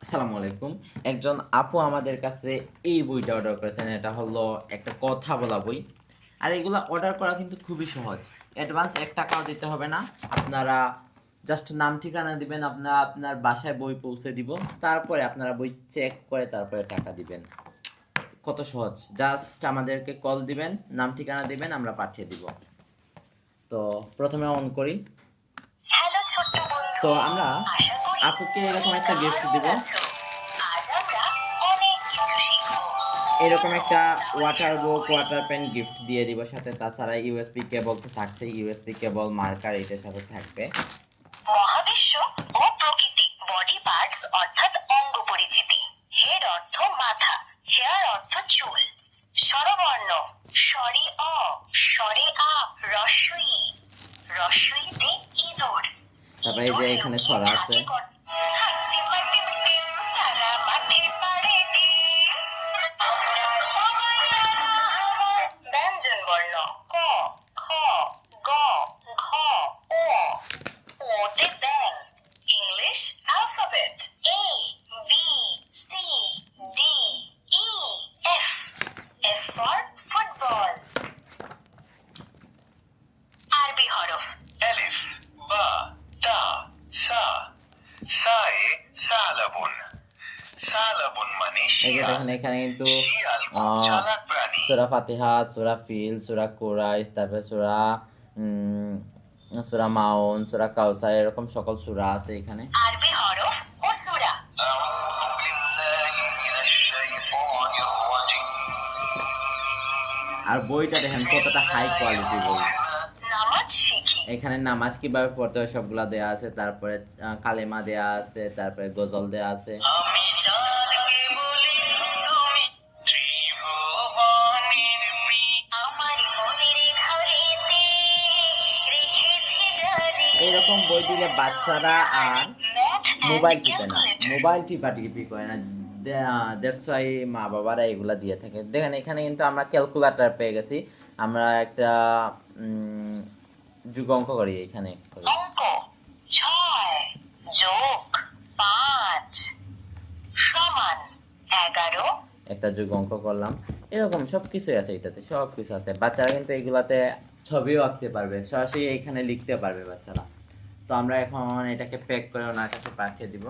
আসসালামু আলাইকুম। একজন আপু আমাদের কাছে এই বইটা অর্ডার করেছেন। এটা হলো একটা কথা বলা বই। আর এগুলা অর্ডার করা কিন্তু খুবই সহজ। অ্যাডভান্স ৳১ দিতে হবে না। আপনারা জাস্ট নাম ঠিকানা দিবেন, আপনারা আপনার বাসায় বই পৌঁছে দিব। তারপরে আপনারা বই চেক করে তারপরে টাকা দিবেন। কত সহজ। জাস্ট আমাদেরকে কল দিবেন, নাম ঠিকানা দিবেন, আমরা পাঠিয়ে দিব। তো প্রথমে অন করি। হ্যালো ছোট্ট বন্ধু, তো আমরা আশা করি আপুকে এরকম একটা গিফট ভালো দিব। আছো। আজ আমরা অনেক কিছু শিখবো। এরকম একটা তাহলে ওয়াটার শুরু বুক, করি। ওয়াটার পেন গিফট দিয়ে দিব সাথে। তাছাড়া ইউএসবি কেবল তো থাকছেই, ইউএসবি কেবল, মার্কার এটার সাথে থাকবে। মহাবিশ্ব ও প্রকৃতি। বডি পার্টস অর্থাৎ অঙ্গ পরিচিতি। হেড অর্থ মাথা, হেয়ার অর্থ চুল। স্বরবর্ণ স্বরে অ, স্বরে আ, রস্বই ই। রস্বইতে ইঁদুর। তারপরে এই যে ইঁদুর এখানে লুকিয়ে ছড়া আছে। থাকে হাঁটতে পারতে টিম, তারা মাঠে পারে ডিম। ব্যঞ্জন বর্ণ ক, খ, গ, ঘ, ও। ওতে ব্যাং। English alphabet A, B, C, D, E, F. F for football. আরবি হরফ ألف باء تاء سا সায়ে সালাবুন। সালাবুন মানে এই যে শিয়াল। দেখেন এখানে কিন্তু শিয়াল খুব চালাক প্রাণী। সূরা ফাতিহা, সূরা ফিল, সূরা কুরাইশ, তারপরে সূরা মাউন, সূরা কাউসার, এরকম সকল সূরা আছে এখানে। আরবি হরফ ও সূরা। أعوذ بالله من الشيطان الرجيم. আর বইটা দেখেন কতটা হাই কোয়ালিটি বই। নামাজ শিখি। এখানে নামাজ কিভাবে পড়তে হয় সবগুলা দেয়া আছে, তারপরে কালেমা দেয়া আছে, তারপরে গজল দেয়া আছে। আমি চাঁদকে বলি তুমি ত্রিভুবনের প্রিয়। আমার মনের ঘরেতে রেখেছি জানি। এইরকম বই দিলে বাচ্চারা আর ম্যাথ মোবাইল এন্ড টিপে না, ক্যালকুলেটর। মোবাইল টিপাটিপি করে না। দ্যাটস ওয়াই মা বাবারা এগুলা দিয়ে থাকে। দেখেন এখানে কিন্তু আমরা ক্যালকুলেটর পেয়ে গেছি। আমরা একটা যুগ অঙ্ক করি এখানে করি। অঙ্ক 6 যোগ 5 সমান 11। একটা যুগ অঙ্ক করলাম। এরকম সবকিছুই আছে এটাতে, সবকিছু আছে। বাচ্চারা কিন্তু এগুলাতে ছবিও আঁকতে পারবে, সরাসরি এখানে লিখতে পারবে বাচ্চারা। তো আমরা এখন এটাকে প্যাক করে ওনার কাছে পাঠিয়ে দিব।